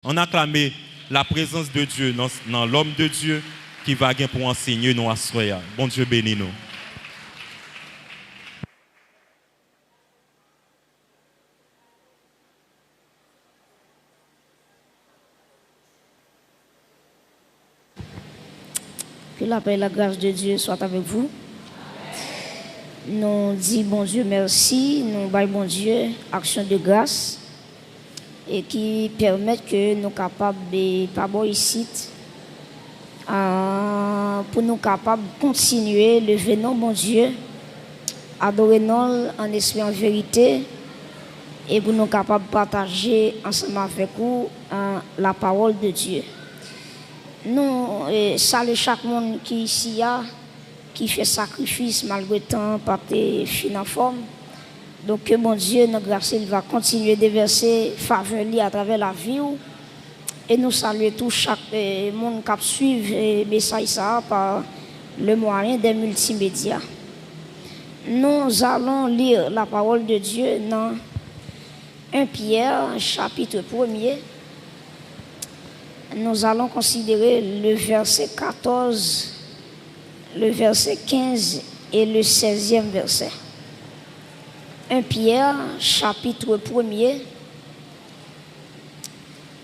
On acclame la présence de Dieu dans l'homme de Dieu qui va pour enseigner nous à soya. Bon Dieu bénis nous. Que la paix et la grâce de Dieu soient avec vous. Nous disons bon Dieu merci, nous baillons bon Dieu action de grâce et qui permettent que nous capables de pas ici pour nous capables de continuer le venon bon Dieu, adorer nous en esprit en vérité et pour nous capables de partager ensemble avec vous la parole de Dieu. Nous saluons chaque monde qui ici a, qui fait sacrifice malgré le temps, pas de fin en forme. Donc que mon Dieu, notre grâce, il va continuer de verser faveur à travers la vie. Et nous saluons tout chaque monde qui suit le message ça par le moyen des multimédias. Nous allons lire la parole de Dieu dans 1 Pierre, chapitre 1er. Nous allons considérer le verset 14, le verset 15 et le 16e verset. 1 Pierre, chapitre 1er.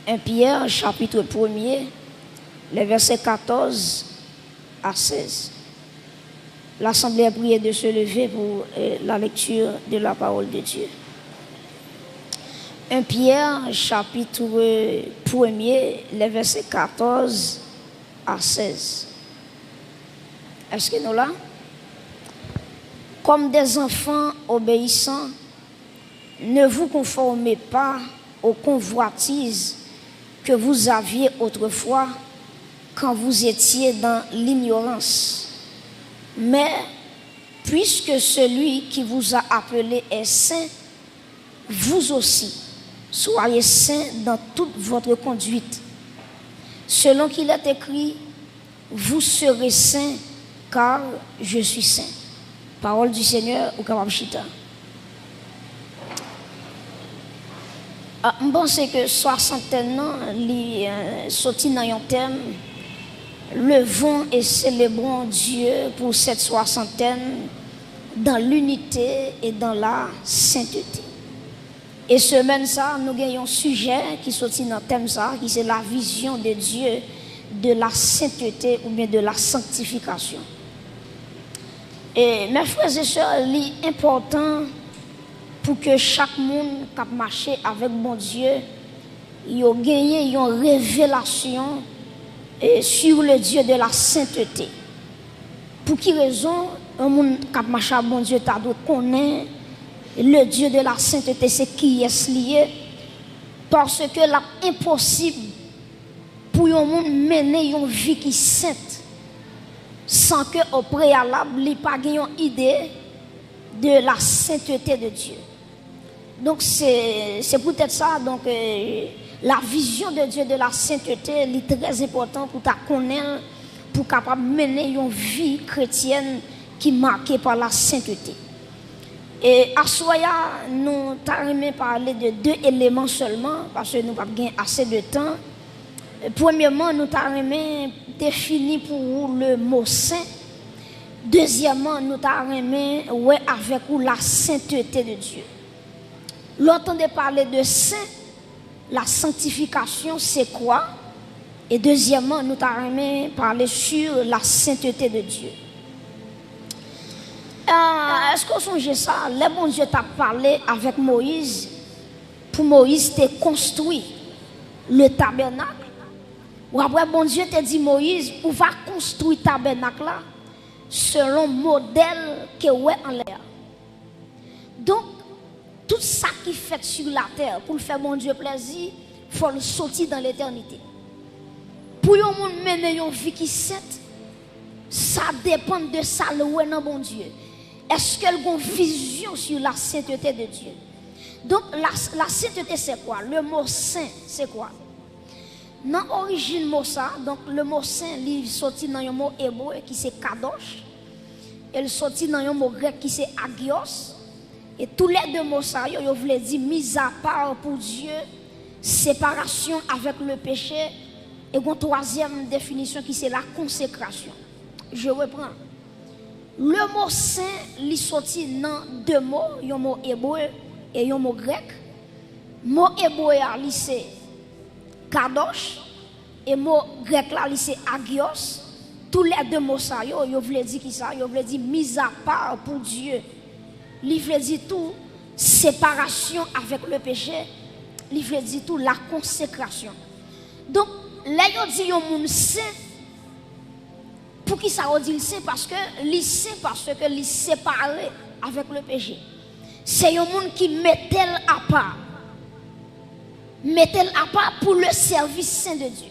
1 Pierre, chapitre 1er, les versets 14 à 16. L'Assemblée a prié de se lever pour la lecture de la parole de Dieu. 1 Pierre, chapitre 1er, les versets 14 à 16. Est-ce que nous là? Comme des enfants obéissants, ne vous conformez pas aux convoitises que vous aviez autrefois quand vous étiez dans l'ignorance. Mais puisque celui qui vous a appelé est saint, vous aussi, soyez saints dans toute votre conduite. Selon qu'il est écrit, vous serez saints car je suis saint. Parole du Seigneur au Kababchita. Je pense que soixantaine ans, sorti dans un thème, levons et célébrons Dieu pour cette soixantaine dans l'unité et dans la sainteté. Et semaine ça, nous avons un sujet qui sortit dans le thème ça, qui c'est la vision de Dieu de la sainteté ou bien de la sanctification. Et mes frères et sœurs, c'est important pour que chaque monde qui marche avec bon Dieu, il ait gagné une révélation sur le Dieu de la sainteté. Pour quelle raison un monde qui marche avec bon Dieu doit connaître le Dieu de la sainteté, c'est qui est lié? Parce que c'est impossible pour un monde mener une vie qui est sainte sans que au préalable, il n'y ait pas une idée de la sainteté de Dieu. Donc c'est peut-être ça, donc la vision de Dieu de la sainteté est très importante pour connaître, pour capable mener une vie chrétienne qui est marquée par la sainteté. Et à Soya, nous allons parler de deux éléments seulement, parce que nous n'avons pas assez de temps. Premièrement, nous allons définir pour vous le mot saint. Deuxièmement, nous allons avec vous la sainteté de Dieu. L'entendez parler de saint, la sanctification, c'est quoi? Et deuxièmement, nous allons parler sur la sainteté de Dieu. Est-ce qu'on songe ça? Le bon Dieu t'a parlé avec Moïse. Pour Moïse, t'es construit le tabernacle. Ou après, bon Dieu t'a dit Moïse, on va construire le tabernacle là selon le modèle que ouais en l'air. Donc, tout ça qui fait sur la terre pour faire bon Dieu plaisir, il faut le sortir dans l'éternité. Pour un monde mener une vie qui sainte, ça dépend de ça le ouais dans bon Dieu. Est-ce qu'elle a une vision sur la sainteté de Dieu? Donc, la sainteté, c'est quoi? Le mot saint, c'est quoi? Dans l'origine mot ça, donc le mot saint, il sorti dans un mot hébreu qui c'est kadosh. Il sorti dans un mot grec qui c'est agios. Et tous les deux mots ça, ils voulaient dire mis à part pour Dieu, séparation avec le péché. Et une troisième définition qui c'est la consécration. Je reprends. Le mot saint, il sorti dans deux mots, un mot hébreu et un mot grec. Le mot hébreu, c'est kadosh, et le mot grec, c'est agios. Tous les deux mots, ça, yo voulait dire qui ça? Yo voulait dire mise à part pour Dieu. Il veut dire tout séparation avec le péché. Il veut dire tout la consécration. Donc, là, yo dit yon moun saint. Pour qui ça dit le saint? Parce que il séparé avec le péché. C'est un monde qui mettait à part. Mettait à part pour le service saint de Dieu.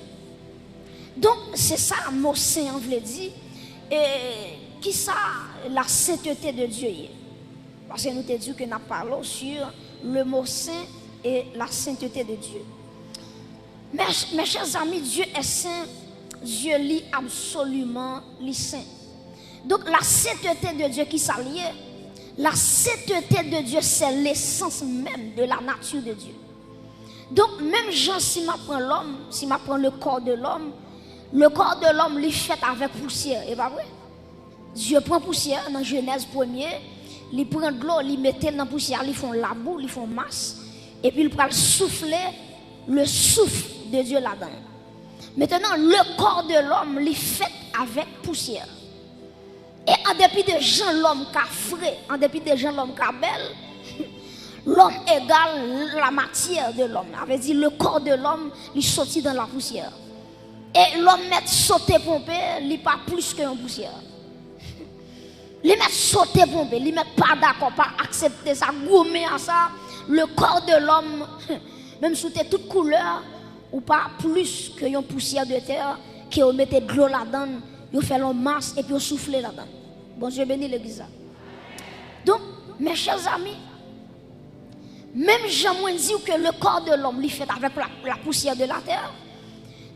Donc, c'est ça, mot saint, on veut dire. Et qui ça, la sainteté de Dieu? Parce que nous te dit que nous parlons sur le mot saint et la sainteté de Dieu. Mes chers amis, Dieu est saint. Dieu lit absolument les saints. Donc la sainteté de Dieu qui s'allie, la sainteté de Dieu c'est l'essence même de la nature de Dieu. Donc même Jean, si m'apprend l'homme, si m'apprend le corps de l'homme il fait avec poussière, et pas vrai? Dieu prend poussière dans Genèse 1er, il prend de l'eau, il met dans la poussière, ils font la boue, ils font masse, et puis il prend souffler le souffle de Dieu là-dedans. Maintenant, le corps de l'homme, il est fait avec poussière. Et en dépit de gens, l'homme qui a frais, en dépit de gens, l'homme qui a belle, l'homme égale la matière de l'homme. Ça veut dire le corps de l'homme, il sortit dans la poussière. Et l'homme met sauter pompé, il n'est pas plus qu'une poussière. Il met sauter pompé, il n'est pas d'accord, pas accepter ça, gommer à ça. Le corps de l'homme, même sous toute couleur, ou pas plus que une poussière de terre qui on mettait de l'eau là-dedans, on fait une masse et puis on souffle là-dedans. Bon Dieu bénit l'église. Donc, mes chers amis, même Jean dit que le corps de l'homme est fait avec la poussière de la terre.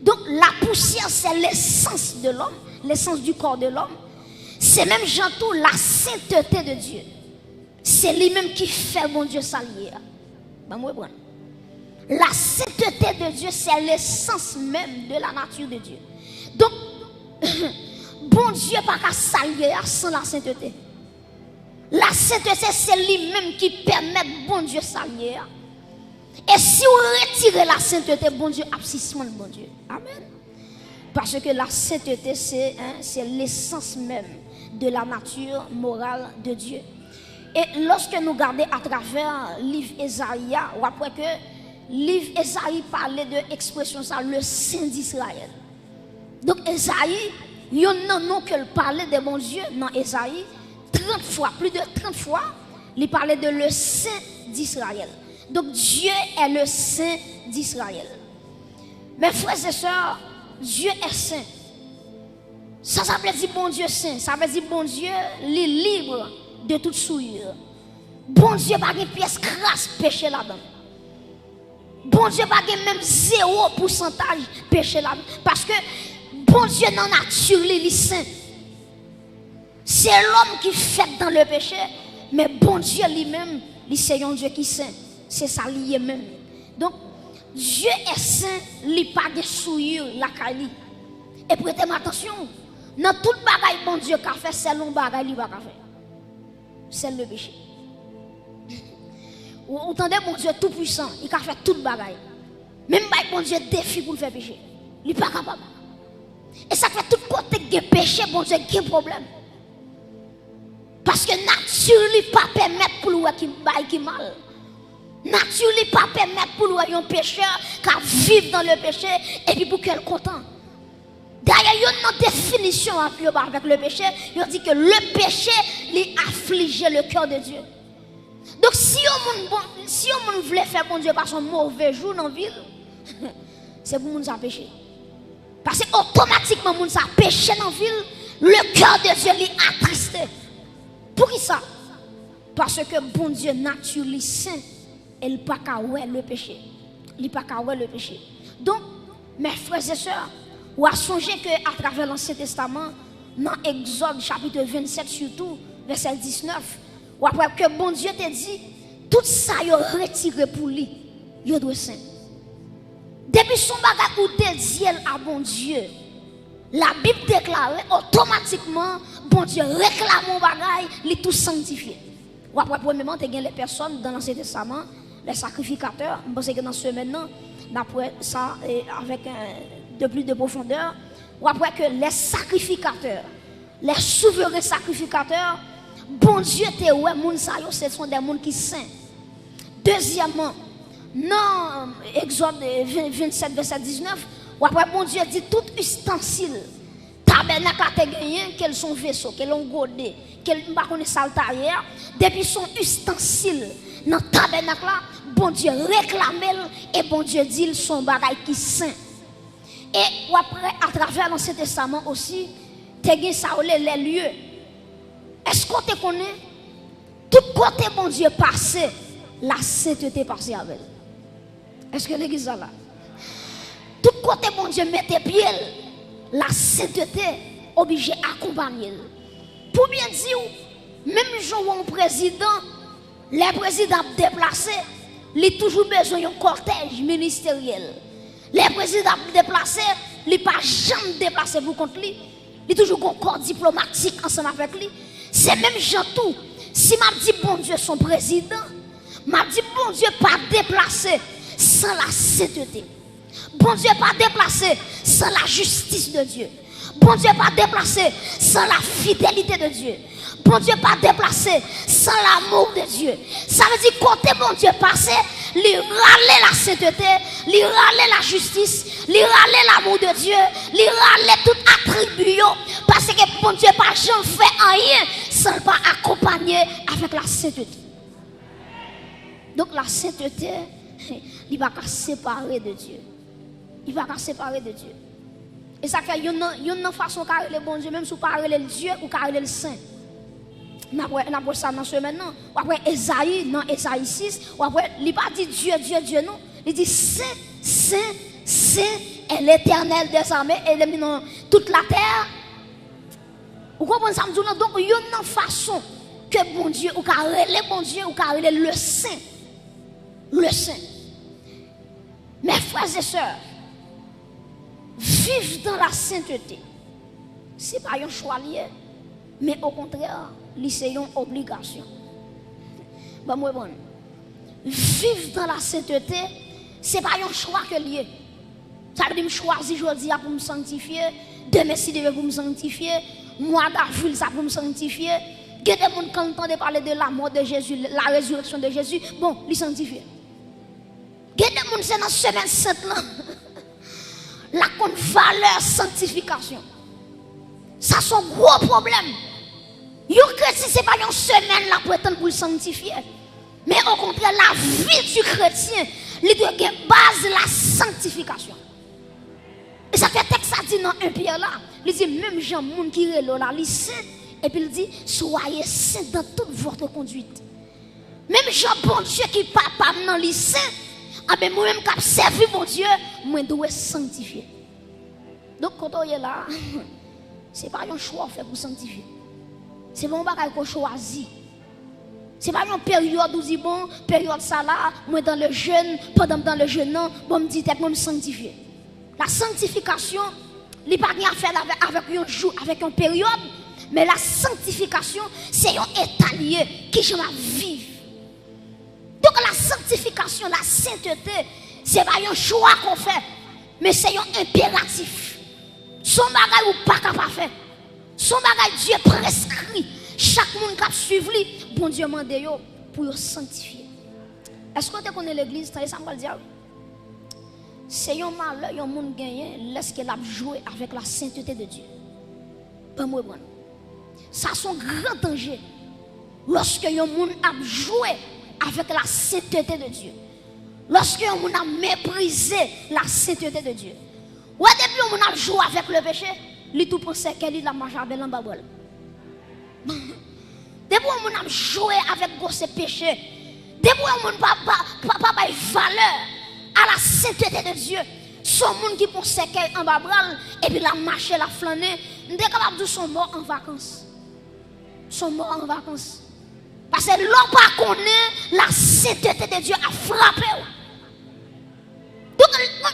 Donc, la poussière, c'est l'essence de l'homme, l'essence du corps de l'homme. C'est même Jean tout la sainteté de Dieu. C'est lui-même qui fait mon Dieu s'allier. Ben, moi, bon. La sainteté de Dieu, c'est l'essence même de la nature de Dieu. Donc, bon Dieu n'a pas qu'à s'allier sans la sainteté. La sainteté, c'est lui-même qui permet bon Dieu s'allier. Et si on retire la sainteté, bon Dieu, abscissement de bon Dieu. Amen. Parce que la sainteté, c'est l'essence même de la nature morale de Dieu. Et lorsque nous regardons à travers le livre Ésaïe, ou après que livre Ésaïe parlait de l'expression ça, le Saint d'Israël. Donc Ésaïe, il y a un nom qu'il parlait de mon Dieu dans Ésaïe, 30 fois, plus de 30 fois, il parlait de le Saint d'Israël. Donc Dieu est le Saint d'Israël. Mes frères et sœurs, Dieu est saint. Ça veut dire bon Dieu saint, ça veut dire bon Dieu les libre de toute souillure. Bon Dieu pas une pièce crasse péché là-dedans. Bon Dieu pas même 0% péché là-dedans. Parce que bon Dieu dans la nature, il est saint. C'est l'homme qui fait dans le péché, mais bon Dieu lui-même, c'est un Dieu qui est saint. C'est ça lié même. Donc, Dieu est saint, il n'est pas de souillure, la caille. Et prêtez attention, dans tout bagaille bon Dieu qu'a fait, c'est l'on bagaille il va faire. C'est le péché. Vous entendez bon Dieu tout puissant, il a fait tout bagaille. Même bon Dieu défi pour le faire péché. Il n'est pas capable. Et ça fait tout côté de péché, bon Dieu qui a un problème. Parce que nature ne pas permettre pour lui qui mal. Nature ne pas permettre pour lui un pécheur qui vivre dans le péché et puis pour qu'elle content. D'ailleurs, il y a une définition avec le péché. Il dit que le péché lui afflige le cœur de Dieu. Donc si on voulait faire bon Dieu par son mauvais jour dans la ville, c'est pour nous péché. Parce que automatiquement, nous a péché dans la ville, le cœur de Dieu lui attristé. Pour qui ça? Parce que bon Dieu naturellement saint, il n'a pas qu'à le péché. Il n'a pas qu'à le péché. Donc, mes frères et sœurs, ou à songer qu'à travers l'Ancien Testament, dans Exode chapitre 27 surtout, verset 19, ou après que bon Dieu te dit, tout ça il retiré pour lui, il doit saint. Depuis son bagage ou dédié à bon Dieu, la Bible déclare automatiquement, bon Dieu réclame mon bagage, il est tout sanctifié. Ou après, premièrement, tu as les personnes dans l'Ancien Testament, les sacrificateurs. Je pense que dans ce maintenant, d'après ça, avec de plus de profondeur, ou après que les sacrificateurs, les souverains sacrificateurs, bon Dieu, ce sont des gens qui sont saints. Deuxièmement, dans Exode 27, verset 19, ou après, bon Dieu dit tout ustensile, tabernacle a gagné, quels sont vaisseaux, quels ont godé, quels sont saltarières, depuis son ustensile, dans le tabernacle là, bon Dieu réclame et bon Dieu dit son bagage qui saint. Et après, à travers l'Ancien Testament aussi, tu as ça les lieux. Est-ce qu'on te connaît? Tout côté bon Dieu passé, la sainteté passée avec. Est-ce que l'église est là? Tout côté bon Dieu mettait pied, la sainteté obligée d'accompagner. Pour bien dire, même jour un président, les présidents déplacés, il a toujours besoin d'un cortège ministériel. Les présidents déplacés, il n'a pas jamais déplacé pour contre lui. Il a toujours un corps diplomatique ensemble avec lui. C'est même gens tout. Si m'a dit bon Dieu son président, m'a dit bon Dieu pas déplacé sans la sainteté. Bon Dieu pas déplacé sans la justice de Dieu. Bon Dieu pas déplacé sans la fidélité de Dieu. Bon Dieu pas déplacé sans l'amour de Dieu. Ça veut dire côté bon Dieu passé, lui râler la sainteté, lui râler la justice, lui râler l'amour de Dieu, lui râler tout attribut parce que bon Dieu pas jamais fait rien sans pas accompagner avec la sainteté. Donc la sainteté, il va pas séparer de Dieu. Il va pas séparer de Dieu. Et ça fait une façon car le bon Dieu même sous parler le Dieu ou car le saint. N'a pas ça dans ce maintenant. Ou après Esaïe dans Esaïe 6, ou après il pas dit Dieu Dieu non, il dit saint est l'Éternel des armées et il est dans toute la terre. Vous comprenez ça? Donc il y a une façon que bon Dieu ou car le bon Dieu ou car le saint. Le saint. Mes frères et sœurs, vivre dans la sainteté, ce n'est pas un choix lié, mais au contraire, c'est une obligation. Bon, vivre dans la sainteté, ce n'est pas un choix que lié. Ça veut dire que je choisis aujourd'hui pour me sanctifier, demain si je veux pour me sanctifier, mois d'avril ça pour me sanctifier. Il y a des gens qui entendent parler de la mort de Jésus, la résurrection de Jésus, bon, les sanctifier. Il y a des gens qui sont dans la semaine sainte là. La compte valeur sanctification. Ça c'est un gros problème. Yo chrétien c'est pas une semaine là pour attendre pour le sanctifier. Mais au contraire la vie du chrétien, il doit avoir base la sanctification. Et ça fait texte ça dit dans un Pierre là, il dit même gens monde qui relo là, il saint et puis il dit soyez saints dans toute votre conduite. Même gens bon Dieu qui papa dans li saint. Ah ben moi-même qui servi mon Dieu, moi dois sanctifier. Donc quand on est là, c'est pas un choix fait pour sanctifier. C'est pas un bagage qu'on choisit. C'est pas une période où dit bon, période ça là, moi dans le jeûne, pendant dans le jeûne non, bon me dit moi me sanctifier. La sanctification, il pas rien à faire avec un jour, avec une période, mais la sanctification, c'est un état lié qui je vais vivre. Donc la sanctification, la sainteté, ce n'est pas un choix qu'on fait, mais c'est un impératif. Son bagage ou pas capable de faire. Son bagage Dieu prescrit. Chaque monde qui suit lui, bon Dieu mande pour sanctifier. Est-ce que tu connais l'église? Ça me dire. C'est un malheur, un monde gagné, laisse qu'il a joué avec la sainteté de Dieu. Pas moi, bon. Ça c'est un grand danger. Lorsque un monde a joué avec la sainteté de Dieu. Lorsque on a méprisé la sainteté de Dieu. Ou depuis on a joué avec le péché, il tout pensait qu'elle a mangé avec l'embabol. Depuis on a joué avec ce péché, depuis on n'a pas valeur à la sainteté de Dieu. Son monde qui pensait qu'elle en babral et puis la marché, la flâner, on est capable de son mort en vacances. Son mort en vacances. Parce que l'homme pas connaît la sainteté de Dieu a frappé. Donc,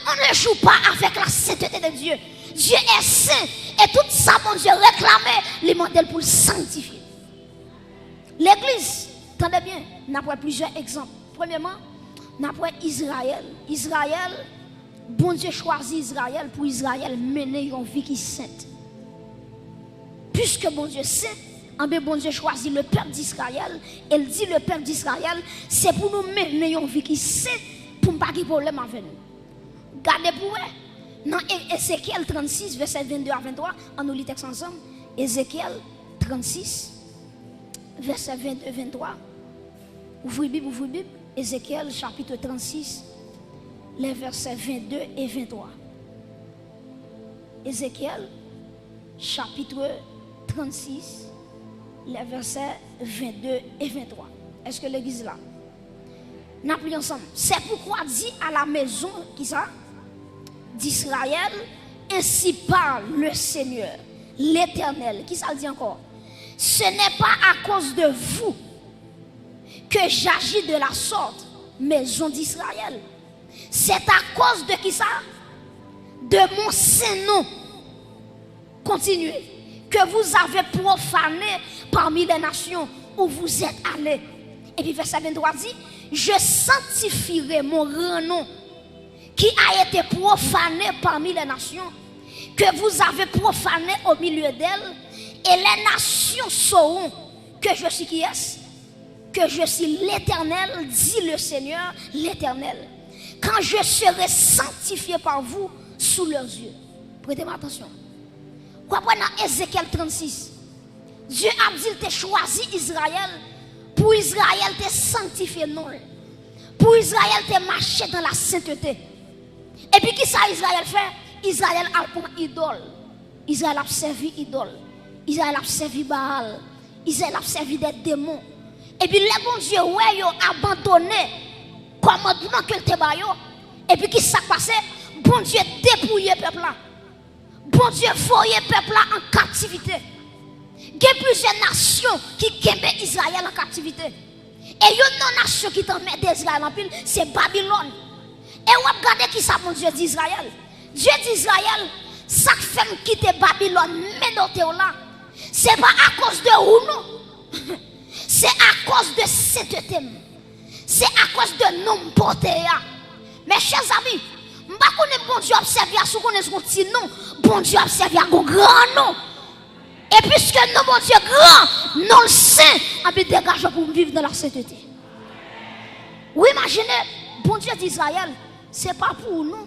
on ne joue pas avec la sainteté de Dieu. Dieu est saint. Et tout ça, mon Dieu, réclamait les modèles pour le sanctifier. L'église, attendez bien, nous avons plusieurs exemples. Premièrement, nous avons Israël. Israël, bon Dieu choisit Israël pour Israël mener une vie qui est sainte. Puisque bon Dieu saint, bon Dieu choisit le peuple d'Israël. Elle dit le peuple d'Israël, c'est pour nous mener une vie qui est sainte, pour ne pas avoir de problème avec nous. Gardez pour vous, dans Ézéchiel 36, verset 22 à 23, on nous lit texte ensemble. Ézéchiel 36, verset 22 à 23. Ouvrez Bible, ouvrez Bible. Ézéchiel chapitre 36, les versets 22 et 23. Ézéchiel chapitre 36, les versets 22 et 23. Est-ce que l'église là? Nous appelons ensemble. C'est pourquoi dit à la maison qui ça? D'Israël, ainsi parle le Seigneur, l'Éternel. Qui ça dit encore? Ce n'est pas à cause de vous que j'agis de la sorte, maison d'Israël. C'est à cause de qui ça? De mon saint nom. Continuez. Que vous avez profané parmi les nations où vous êtes allés. Et puis verset 23 dit, je sanctifierai mon grand nom qui a été profané parmi les nations, que vous avez profané au milieu d'elles, et les nations sauront que je suis qui est-ce? Que je suis l'Éternel, dit le Seigneur, l'Éternel. Quand je serai sanctifié par vous sous leurs yeux. Prêtez-moi attention. Quoi dans Ézéchiel 36, Dieu a dit qu'il t'a choisi Israël. Pour Israël, t'es sanctifié non. Pour Israël, t'es marché dans la sainteté. Et puis, qui ça Israël fait? Israël a pour idole. Israël a servi idole. Israël a servi Baal. Israël a servi des démons. Et puis, les bons dieux, ouais, ils ont abandonné le commandement que te baillot. Et puis, qui ça passé? Bon Dieu dépouillé le peuple là. Bon Dieu voyait le peuple là en captivité. Il y a plusieurs nations qui kembe Israël en captivité. Et une nation qui t'en met d'Israël en pile, c'est Babylone. Et vous regardez qui ça, mon Dieu d'Israël. Dieu d'Israël, ça fait quitter Babylone, mais dans là. C'est pas à cause de vous, non. C'est à cause de cette thème. C'est à cause de nom porté. Mes chers amis, je ne sais pas bon Dieu observe à ce qu'on est son petit nom. Bon Dieu observe à un grand nom. Et puisque nous, mon Dieu grand, non le saint, on peut dégager pour vivre dans la sainteté. Oui, imaginez, bon Dieu d'Israël, ce n'est pas pour nous.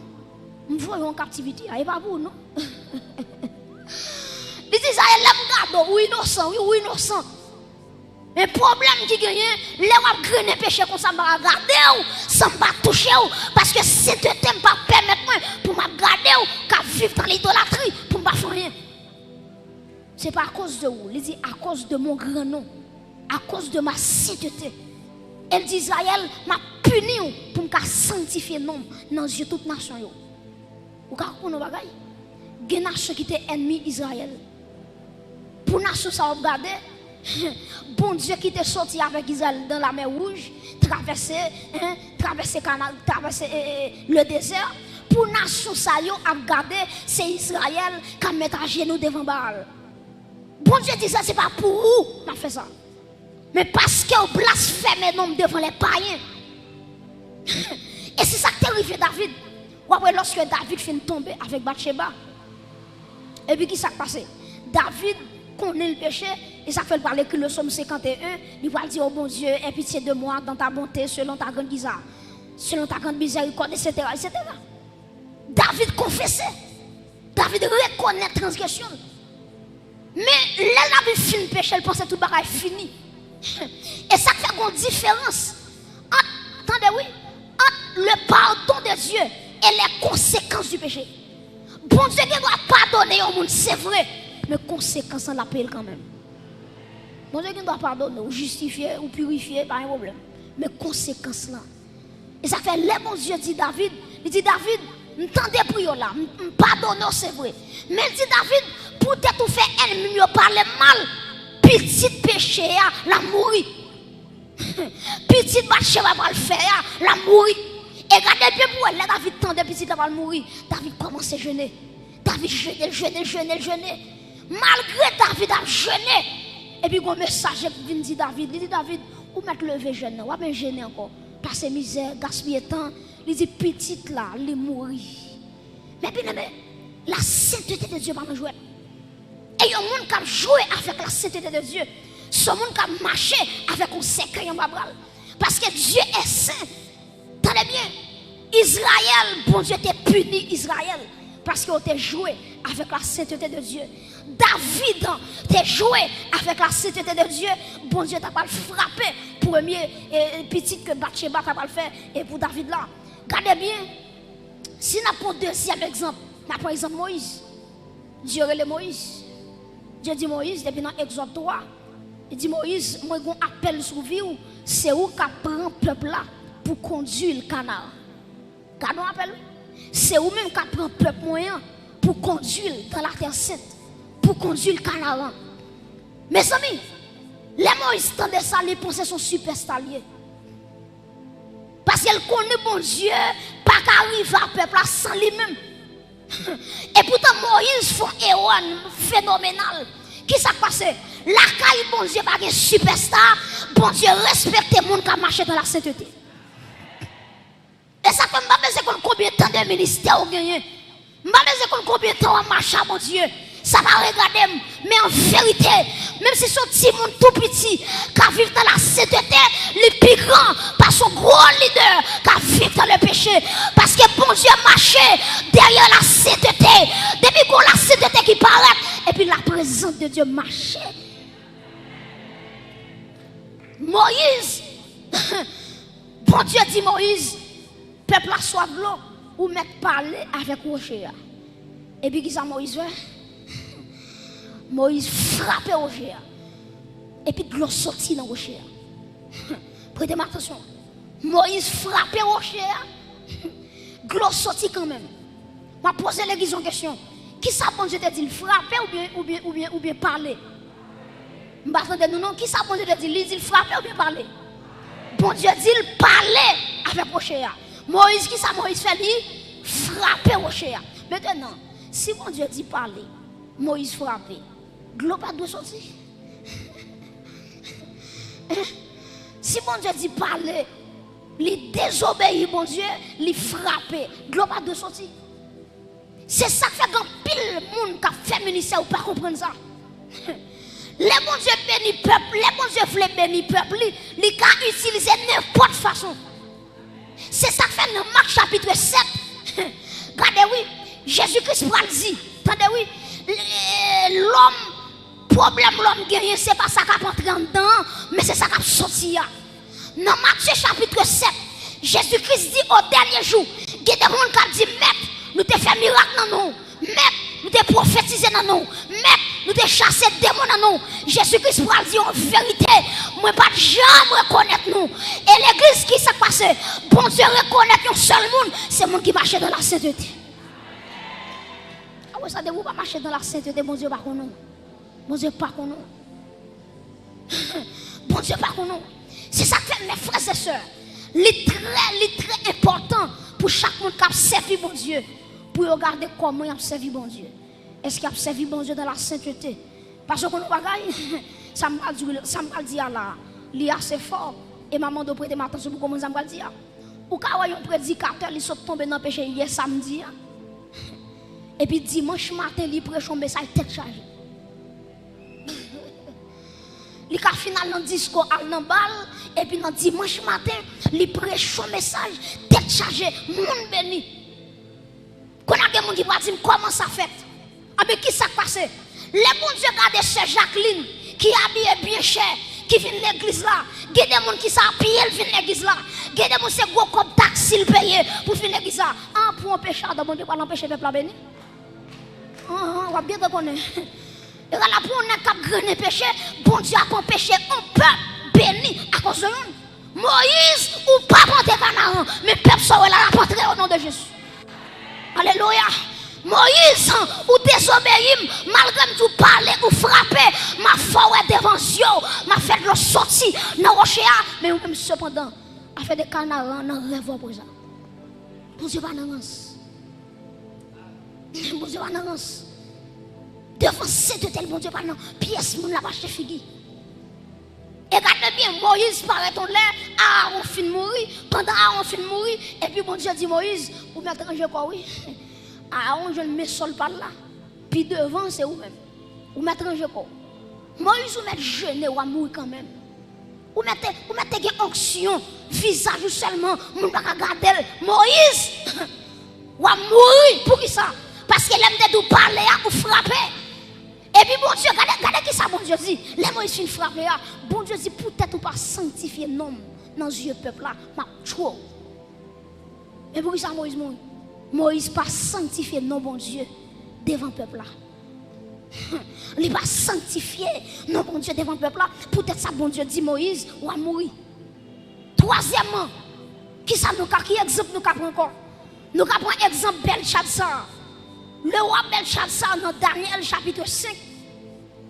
Nous voyons en captivité, ce n'est pas pour nous. Les Israël, les gars, oui, innocent, oui, innocent. Mais le problème qui gagne, les gens qui grainent péché comme ça, je vais regarder, sans pas toucher, parce que si tu n'aimes pas permettre pour me regarder, qu'à vivre dans l'idolâtrie, pour ne pas faire rien. Ce n'est pas à cause de vous, il dit à cause de mon grand nom, à cause de ma sainteté. Elle dit Israël m'a puni pour me sanctifier nom dans les yeux de toute nation. Vous comprenez nos bagailles? Il y a des nations qui étaient ennemies d'Israël. Pour nation ça regarder, bon Dieu qui était sorti avec Israël dans la mer Rouge, traverser canal, traverser le désert. Pour nation ça a regardé, c'est Israël qui a mis à genoux devant Baal. Bon Dieu dit ça, c'est pas pour vous qu'on fait ça. Mais parce que vous blasphémez nom devant les païens. Et c'est ça qui est arrivé David. Lorsque David finit tomber avec Bathsheba. Et puis qui s'est passé? David connaît le péché. Et ça fait parler que le psaume 51. Il va dire, oh bon Dieu, aie pitié de moi dans ta bonté, selon ta grande bizarre. Selon ta grande miséricorde, etc., etc. David confessait. David reconnaît la transgression. Mais là, la vie finit péché, elle pensait tout le bagage fini. Et ça fait une différence. Attendez, oui. Entre le pardon de Dieu et les conséquences du péché. Bon Dieu qui doit pardonner au monde, c'est vrai. Mais conséquences, on l'appelle quand même. Bon Dieu qui doit pardonner, ou justifier, ou purifier, pas un problème. Mais conséquences là. Et ça fait, les bon Dieu dit David, il dit David, m'tendez prière là, pardonne, c'est vrai. Mais il dit David, pour te tout faire ennemi, parler mal, petit péché, la mourir. Petit Bathsheba va le faire, la mourir. Et regardez bien pour elle, là, David tendait petit là va mourir. David commence à jeûner. David jeûner. Malgré David a jeûné. Et puis, un message qui vient dire David, il dit David, où mettre lever jeûne, ou bien jeûner encore. Passer misère, gaspiller temps. Il dit petite là, il mourir. Mais bien aimé, la sainteté de Dieu va nous jouer. Et il y a un monde qui a joué avec la sainteté de Dieu. Ce monde qui a marché avec un secret en babral. Parce que Dieu est saint. Tenez bien, Israël, bon Dieu t'a puni Israël. Parce qu'il t'a joué avec la sainteté de Dieu. David t'a joué avec la sainteté de Dieu. Bon Dieu t'a pas frappé. Premier petit que Bathsheba t'a pas le fait. Et pour David là, regardez bien. Si nous prenons deuxième exemple, nous prenons exemple Moïse. Dieu relève Moïse. Dieu dit Moïse, depuis dans Exode 3, il dit Moïse, moi j'ai un appel sur vous, c'est où qui prend le peuple là pour conduire le canal. Quand on appelle, c'est où même qui prend le peuple moyen pour conduire dans la terre sainte, pour conduire le canal. Mes amis, les Moïse tendait ça, les pensées sont super liées. Parce qu'elle connaît bon Dieu, pas qu'arrive à peuple sans lui-même. Et pourtant Moïse fait un héros phénoménal. Qui s'est passé? La caille bon Dieu pas un superstar. Bon Dieu respecte les gens qui marché dans la sainteté. Et ça fait que combien de temps de ministère vous gagnez. Je combien de temps on marche à mon Dieu. Ça va regarder, mais en vérité, même si son petit monde tout petit qui vit dans la sainteté, les plus grands par son gros leader qui vit dans le péché. Parce que bon Dieu marchait derrière la sainteté. Depuis qu'on la sainteté qui paraît, et puis la présence de Dieu marchait. Moïse, bon Dieu dit Moïse, peuple a soif de l'eau, ou mettre parler avec rocher. Et puis qui ça Moïse fait? Moïse frappait au rocher. Et puis de l'eau sortit dans le rocher. Prêtez attention. Moïse frappait au rocher. De l'eau sortit quand même. Je vais poser l'église en question. Qui ça bon Dieu te dit frapper ou bien parler? Je vais nous non. Qui ça bon Dieu te dit frapper ou bien parler? Bon Dieu dit parler avec le rocher. Moïse, qui ça Moïse fait lui? Frapper au rocher. Maintenant, si bon Dieu dit parler, Moïse frappait. L'eau pas doit sortir. Si bon Dieu dit parler, il désobéit, bon Dieu, il frappe. L'eau pas doit sortir. C'est ça qui fait qu'un pile monde qui a fait ministère ou pas comprendre ça. Les bon Dieu béni peuple, les bon Dieu voulait béni peuple, il a utilisé n'importe façon. C'est ça qui fait dans Marc chapitre 7. Regardez, oui, Jésus-Christ dit, attendez, oui, l'homme. Problème l'homme gagne, c'est pas ça qui entrer en dedans, mais c'est ça qui sorti. Dans Matthieu chapitre 7, Jésus-Christ dit au dernier jour, il y a des gens qui disent, Maître, nous te fait miracle dans nous, Maître, nous te prophétisé dans nous, Maître, nous te chassé démons dans nous. Jésus-Christ va dire en vérité, moi pas jamais reconnaître nous. Et l'église qui s'est passée, bon Dieu reconnaît un seul monde, c'est le monde qui marche dans la sainteté. Ah oui, ça ne vous pas marcher dans la sainteté, bon Dieu pas qu'on nous. Bon Dieu pas qu'on nous. Bon Dieu pas qu'on nous. C'est ça que fait mes frères et sœurs. C'est très important pour chaque monde qui a servi bon Dieu. Pour regarder comment il a servi bon Dieu. Est-ce qu'il a servi bon Dieu dans la sainteté? Parce que nous bagaille, ça m'a dit là, il est assez fort. Et maman doit prêter attention pour comment ça m'a dit. Ou quand un prédicateur, il saute tomber dans le péché hier samedi. Et puis dimanche matin, il prêche un message tête chargée. Il a final dans discours à l'embal et puis dans dimanche matin, il prêche son message tête chargée, monde béni. Quand il y a des gens qui vont dire comment ça fait. Ah mais qui ça passe? Les bons Dieu regardent Sœur Jacqueline qui habille bien cher, qui vient de l'église là. Il y a des gens qui s'habillent, ils viennent de l'église là. Il y a des gens qui sont gros comme taxi ils payent pour venir de l'église là. Ah pour empêcher, bon Dieu pas l'empêcher le peuple à bénir. On va bien reconnaître. Et là, pour on a péché, bon Dieu a empêché un peuple béni à cause de nous. Moïse, ou pas monter Canaan, mais le peuple sera là à rentrer au nom de Jésus. Alléluia. Moïse, ou désobéir, malgré tout parler ou frapper, ma forêt devant Dieu, m'a fait le sortir dans le rocher, mais même cependant, a fait des canards dans le rêve pour ça. Bon Dieu pas dans race. Bon Dieu pas dans race. Devant cette tel bon Dieu pas dans pièce moun la pas acheter figue. Et regardez bien, Moïse paraît en l'air, Aaron fin mourir, pendant Aaron fin mourir, et puis bon Dieu dit Moïse, vous mettez en jeu quoi oui. Aaron je ne mets sol par là. Puis devant c'est vous même. Vous mettez en jeu quoi. Moïse vous mettez jeûner ou à mourir quand même. Vous mettez une onction, visage seulement, moun pas regarder. Moïse ou à mourir pour qui ça? Parce qu'il aime de parler ou frapper. Et puis bon Dieu, regardez qui ça bon Dieu dit. Les Moïse fin frapper, bon Dieu dit peut-être ou pas sanctifier nom dans le peuple là, m'a trop. Et pour qui ça Moïse mourit? Moïse pas sanctifier non bon Dieu devant le peuple là. Il va sanctifier non bon Dieu devant le peuple là. Peut-être ça bon Dieu dit Moïse ou à mourir. Troisièmement, qui ça nous qui exemple nous prend encore? Nous prenons exemple Belshazzar. Le roi Belshazzar dans Daniel chapitre 5.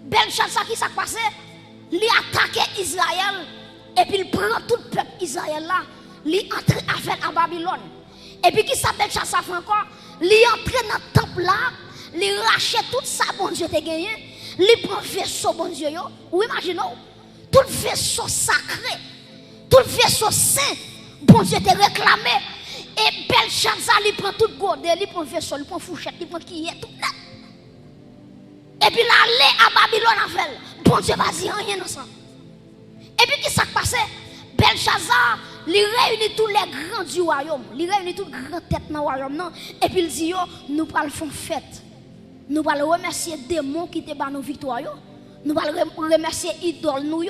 Belshazzar qui s'est passé? Il attaque Israël et puis il prend tout le peuple Israël là, il entre avec à Babylone. Et puis qui s'appelle Belshazzar fait encore? Il entre dans le temple là, il rachète tout ça bon Dieu te gagné, il prend vaisseau bon Dieu yo. Ou imaginez tout vaisseau sacré, tout vaisseau saint bon Dieu te réclamé. Et Belshazzar, il prend tout godet, il prend vaisseau, il prend fourchette, il prend qui est tout net. Et puis là, aller à Babylone avec. Bon Dieu va dire rien dans ça. Et puis qui s'est passé? Belshazzar, il réunit tous les grands du royaume. Il réunit toutes les grandes têtes dans le royaume. Et puis il dit, nous allons faire fête. Nous allons remercier les démons qui te battent nos victoires. Nous allons remercier les idoles nous.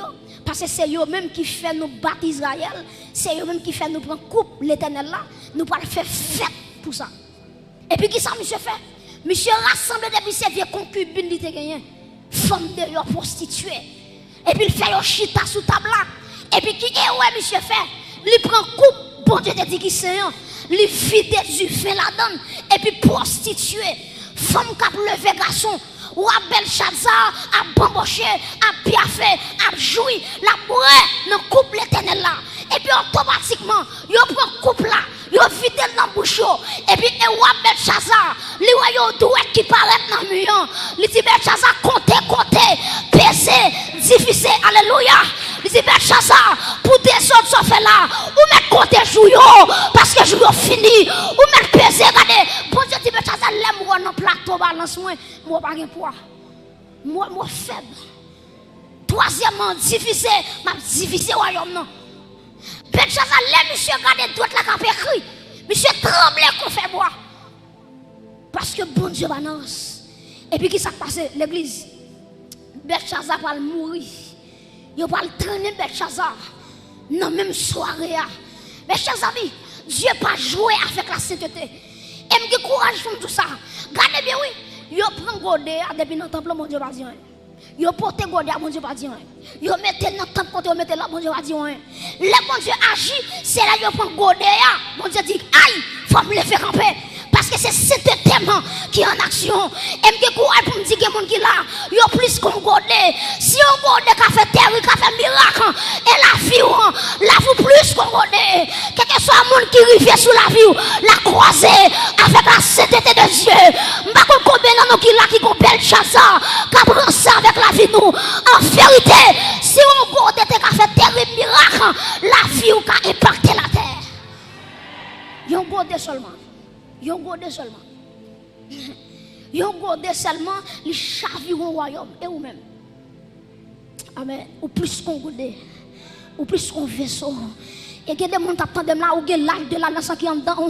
Parce que c'est eux-mêmes qui fait nous battre Israël. C'est eux-mêmes qui fait nous prendre coupe l'éternel là. Nous allons faire fête pour ça. Et puis qui ça, monsieur fait? Monsieur rassemble depuis ses vieux concubines qui te gagné. Femme de leur prostituée. Et puis il fait un chita sous table là. Et puis qui est ouais, monsieur fait? Il prend coupe, bon Dieu te dit qui c'est. Il vide du vin la donne. Et puis prostituée. Femme qui a levé garçon. Ou à Belshazzar, à bamboché, à piafé, à joui, la bourrée, dans coupe l'éternel là. Et puis automatiquement, il prend coupe là, il vide dans la bouche. Et puis, ou à Belshazzar, il voit doué qui paraît dans le mur. Il dit Belshazzar, comptez, peser, difficile, alléluia. Il dit Belshazzar, pour des autres ça fait là, ou mettre compter jouyo, parce que jouyo fini, ou mettre peser, regardez. Bon Dieu dit Belshazzar, l'aime dans plateau, balance moi pas de poids. Moi faible. Troisièmement, difficile, m'a difficile royaume non. Belshazzar, les monsieur regardez droite la cap écrit. Monsieur tremble qu'on fait boire. Parce que bon Dieu balance. Et puis qui s'est passé l'église? Belshazzar va mourir. Il va le traîner Belshazzar dans même soirée. Belshazzar dit, Dieu pas jouer avec la sainteté. Et me courage pour tout ça. Regardez bien oui. Yo prend godet depuis dans temple mon Dieu pas dire. Yo porte godet mon Dieu pas dire. Yo mettez dans temple côté yo mettez là mon Dieu pas dire. Le bon Dieu agit, c'est là yo prend godet mon Dieu dit aïe, faut me lever camper parce que c'est cet thème qui est en action. Et me courage pour me dire que mon qui là, yo plus qu'on godet. Si on godet qui fait terre, qui fait miracle et la vie plus qu'on godet. Quel que soit monde qui rivière sous la vie, la croiser avec la sainteté de Dieu. M'pa combien dans nous qui là qui compelle Belshazzar, qui prend ça avec la vie nous. En vérité, si on godet qui fait terrible miracle, la vie ou qui impacter la terre. Yon godet seulement. Yon godet seulement. Yon godet seulement, les chavires au royaume. Et ou même. Amen. Ou plus qu'on godet. Ou plus qu'on vaisseau. Et que des gens t'attendent là, ou que l'âge de la nation qui est en dedans,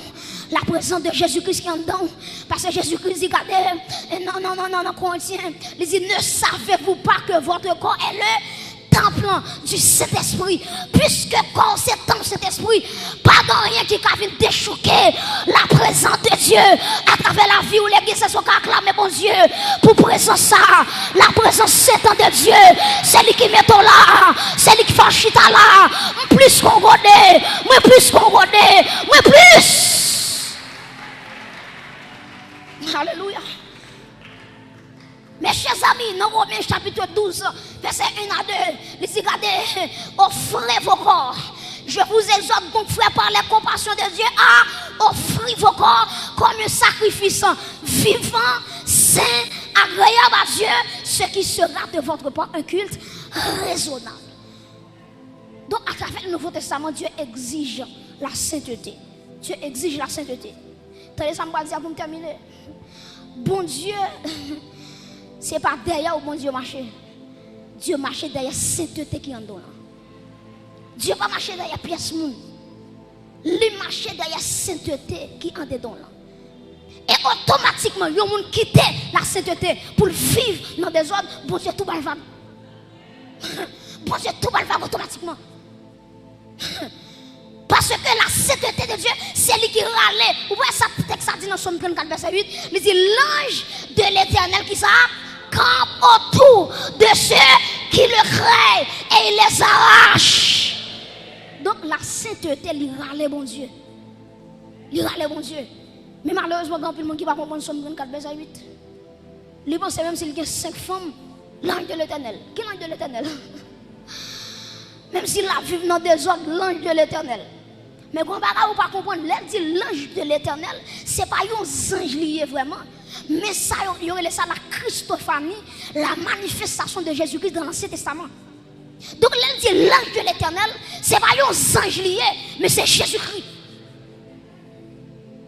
la présence de Jésus-Christ qui est en dedans. Parce que Jésus-Christ dit, regardez, non, Corinthiens, il dit, ne savez-vous pas que votre corps est le temple du Saint-Esprit? Puisque corps c'est temple Saint-Esprit, pas de rien qui vient déchouquer la présence de Dieu à travers la vie où l'église se sont acclamés, mon Dieu, pour présence ça, la présence sainte de Dieu, c'est lui qui met là, c'est lui qui fait chita là, plus qu'on connaît, moi plus qu'on connaît, moi plus. Alléluia. Mes chers amis, dans Romains chapitre 12, verset 1 à 2, il dit, regardez, offrez vos corps Je vous exhorte donc, frères, par les compassions de Dieu, à offrir vos corps comme un sacrifice vivant, saint, agréable à Dieu, ce qui sera de votre part un culte raisonnable. Donc, à travers le Nouveau Testament, Dieu exige la sainteté. Dieu exige la sainteté. Attendez, ça me va dire pour me terminer. Bon Dieu, c'est pas derrière où bon Dieu marche. Dieu marche derrière la sainteté qui est en dedans. Dieu pas marcher derrière pièce moun. Il marche derrière la sainteté qui est en dedans. Et automatiquement, il y a des gens qui quittent la sainteté pour vivre dans des ordres. Bon Dieu, tout va. Bon Dieu, tout va automatiquement. Parce que la sainteté de Dieu, c'est lui qui râle. Vous voyez ça, texte ça dit dans Somme 34, verset 8. Il dit l'ange de l'Éternel qui ça campe autour de ceux qui le craignent et il les arrache. Donc la sainteté, il râle bon Dieu. Il râle bon Dieu. Mais malheureusement, il y a plus de monde qui va comprendre Somme 34, verset 8. Il pense même s'il y a 5 femmes, l'ange de l'Éternel. Quel ange de l'Éternel? Même s'il a vécu dans des ordres, l'ange de l'Éternel. Mais quand on ne pas comprendre, l'ange de l'Éternel, ce n'est pas un ange lié vraiment. Mais ça, il y aurait ça la Christophanie, la manifestation de Jésus-Christ dans l'Ancien Testament. Donc, l'ange de l'Éternel, ce n'est pas un ange lié, mais c'est Jésus-Christ.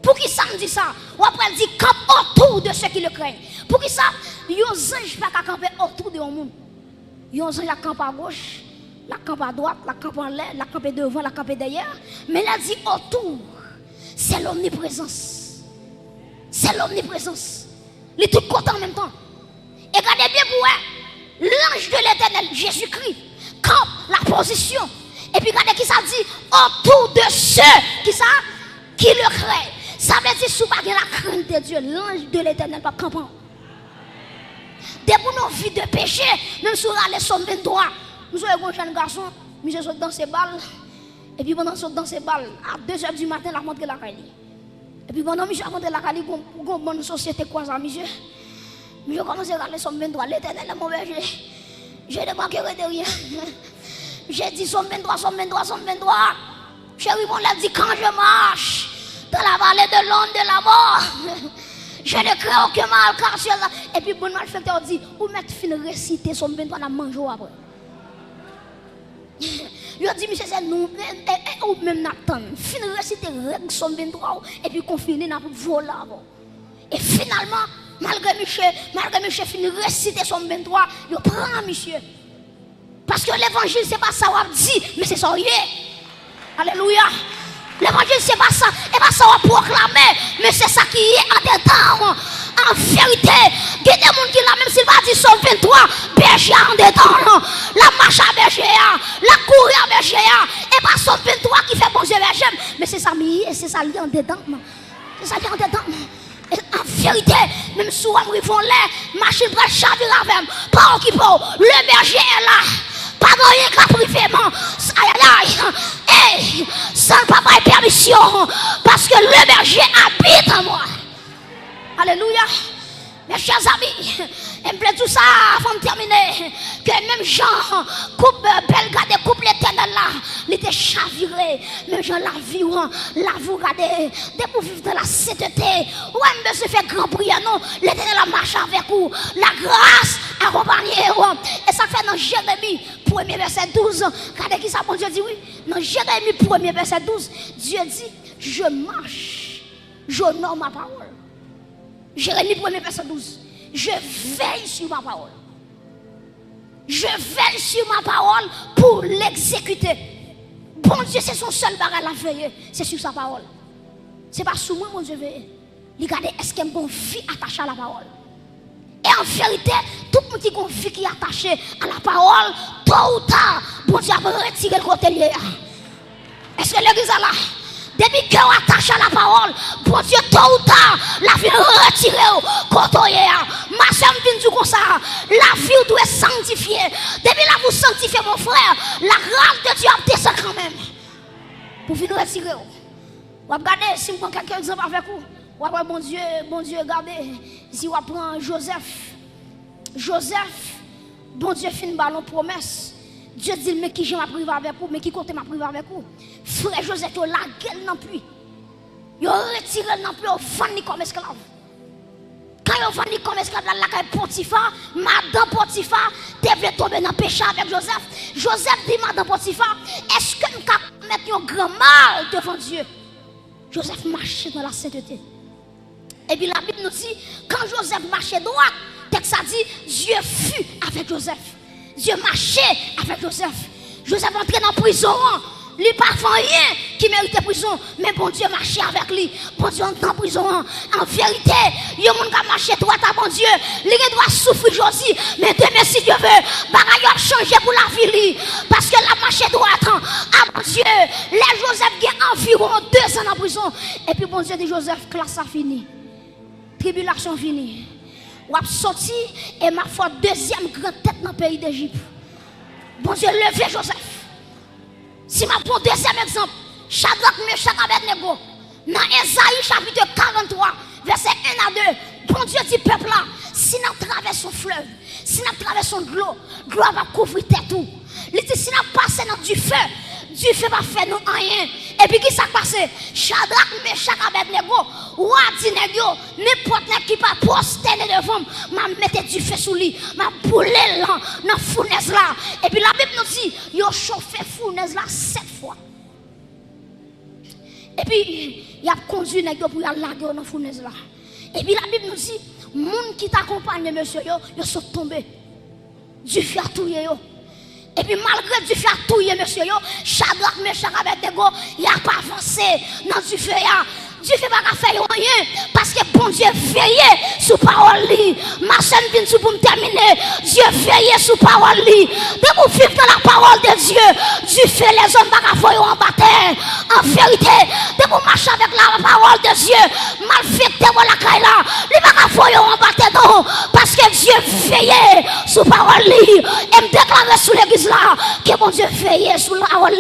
Pour qui ça me dit ça? Ou après, il dit campe autour de ceux qui le craignent. Pour qui ça? Il y a un ange qui ne peut pas camper autour de monde. Il y a un ange qui campe à gauche. La campe à droite, la campe en l'air, la campe devant, la campe derrière. Mais là, dit autour, c'est l'omniprésence. C'est l'omniprésence. Il est tout content en même temps. Et regardez bien pour vous, l'ange de l'Éternel, Jésus-Christ, campe la position. Et puis regardez qui ça dit, autour de ceux qui le craignent. Ça veut dire, si vous n'avez pas la crainte de Dieu, l'ange de l'Éternel va camper. Dès pour nos vies de péché, même si vous allez sur 23, nous avons un jeune garçon, monsieur saute dans ses balles. Et puis pendant saute dans ses balles, à 2h du matin, il a montré la caille. Et puis pendant monsieur a montré la caille, il y a une bonne société quoi ça, monsieur. Monsieur commence à aller sur 23, l'Éternel est mon berger. J'ai débarqué de rien. J'ai dit somme 23, somme 23, somme 23. Chérie, on l'a dit quand je marche dans la vallée de l'ombre de la mort. Je ne crains aucun mal car c'est là. Et puis bon malfaiteur dit, ou mettre fin réciter somme 23 dans manger après. Il a dit, monsieur, c'est nous, ou même Nathan, fin réciter règle somme 23, et puis qu'on finit dans le vol là. Et finalement, malgré monsieur fin réciter somme 23, il prend monsieur. Parce que l'évangile, c'est pas ça qu'on dit, mais c'est ça. Alléluia. L'évangile, c'est pas ça, et pas ça qu'on proclamer, mais c'est ça qui est en dedans. En vérité, il y a des gens qui là, même s'il va dire Somme 23, berger en dedans, la marche à berger, la courir à berger, et pas Somme 23 qui fait bon Dieu berger, mais c'est ça, c'est ça lié en dedans. C'est ça lié en dedans. Et en vérité, même si on arrive en l'air, machine va chavirer avec, pas qui peut, le berger est là. Pas rien qu'à privément. Aïe aïe. Hey, sans papa et permission. Parce que le berger habite en moi. Alléluia. Mes chers amis, il me plaît tout ça avant de terminer. Que même Jean, coupe belle garde, coupe l'éternel là, il était chaviré. Même Jean la vie, regardez. Dès que vous vivez dans la sainteté, ouais, mais se fait grand prière, non. L'éternel a marché avec vous. La grâce accompagnée. Et ça fait dans Jérémie, 1er verset 12. Regardez qui ça, bon Dieu dit oui. Dans Jérémie, 1er verset 12, Dieu dit, je marche, j'honore ma parole. Jérémie 1er verset 12. Je veille sur ma parole. Je veille sur ma parole pour l'exécuter. Bon Dieu, c'est son seul bagage à veiller. C'est sur sa parole. C'est pas sur moi, mon Dieu, veille. Regardez, est-ce qu'il y a une vie attachée à la parole? Et en vérité, tout le monde qui a une vie qui est attachée à la parole, tôt ou tard, bon Dieu va retirer le côté lié. Est-ce que l'église est là? Depuis qu'on attache à la parole, bon Dieu, tôt ou tard, la vie retirée, côtoyer. Ma soeur me dit comme ça, la vie doit sanctifier. Depuis là, vous sanctifiez mon frère, la grâce de Dieu a descend quand même. Pour venir retirer. Vous regardez, si vous prenez quelques exemples avec vous, vous regardez, bon Dieu, regardez, si vous prenez Joseph, bon Dieu fait une ballon promesse. Dieu dit, mais qui j'aime privé avec vous, mais qui compte m'a privé avec vous. Frère Joseph, la gueule non plus. Il a retiré non plus, il a vendu comme esclave. Quand il a vendu comme esclave, la caille Potiphar, madame Potiphar, devait tomber dans le péché avec Joseph. Joseph dit, madame Potiphar, est-ce que nous pouvons mettre un grand mal devant Dieu? Joseph marchait dans la sainteté. Et puis la Bible nous dit, quand Joseph marchait droit, texte a dit, Dieu fut avec Joseph. Dieu marchait avec Joseph. Joseph entrait dans la prison. Il n'y a pas rien qui méritait prison. Mais bon Dieu marchait avec lui. Bon Dieu entre en prison. En vérité, il y a des gens qui marchent droit à bon Dieu. Il doit souffrir aujourd'hui. Mais demain, si Dieu veut, bagaille a changé pour la vie. Parce que la marche droite à bon Dieu. Les Joseph ont environ 2 ans en prison. Et puis bon Dieu dit Joseph, classe a fini. Tribulation finie. Ou a sorti et ma foi deuxième grande tête dans le pays d'Égypte. Bon Dieu, levez Joseph. Si ma prends deuxième exemple, Shadrach, Meshach, Abednego, dans Ésaïe chapitre 43, verset 1 à 2, bon Dieu dit peuple là, si nous traversons un fleuve, si nous traversons de l'eau va couvrir tout. Il dit si nous passons dans du feu va faire nous rien. Et puis qui s'est passé? Shadrach, Meshach, Abednego, ou a dit n'importe qui pas prosterner devant, m'a mettre du feu sous lui, m'a brûlé là, dans la fournaise là. Et puis la Bible nous dit, il a chauffé la fournaise là 7 fois. Et puis il a conduit les gens pour aller dans la fournaise là. Et puis la Bible nous dit, les gens qui t'accompagnent, monsieur, ils sont tombés. Du feu a touillé. Et puis malgré du feu a touillé, monsieur, Shadrach, Meshach, Abednego, il a pas avancé dans du feu. Dieu ne fait pas faire rien parce que bon Dieu veille sur parole. Ma chaîne vient pour me terminer. Dieu veille sur parole. De vous vivre dans la parole de Dieu, Dieu fait les hommes pas faire en bataille. En vérité, de vous marcher avec la parole de Dieu, mal fait de la caille là, il pas faire en bataille non parce que Dieu veille sur parole. Et me déclarer sur l'église là que bon Dieu veille sur la parole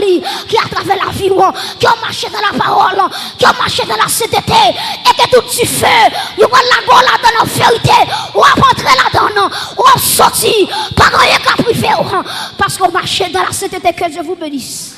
qui à travers la vie, qui a marché dans la parole, qui a marché dans la cet été et que tout tu fais, il va la go là dans la vérité, ou à rentrer là-dedans, ou à sortir, pas rien qu'à priver, parce qu'on marche dans la sainteté. Que Dieu vous bénisse.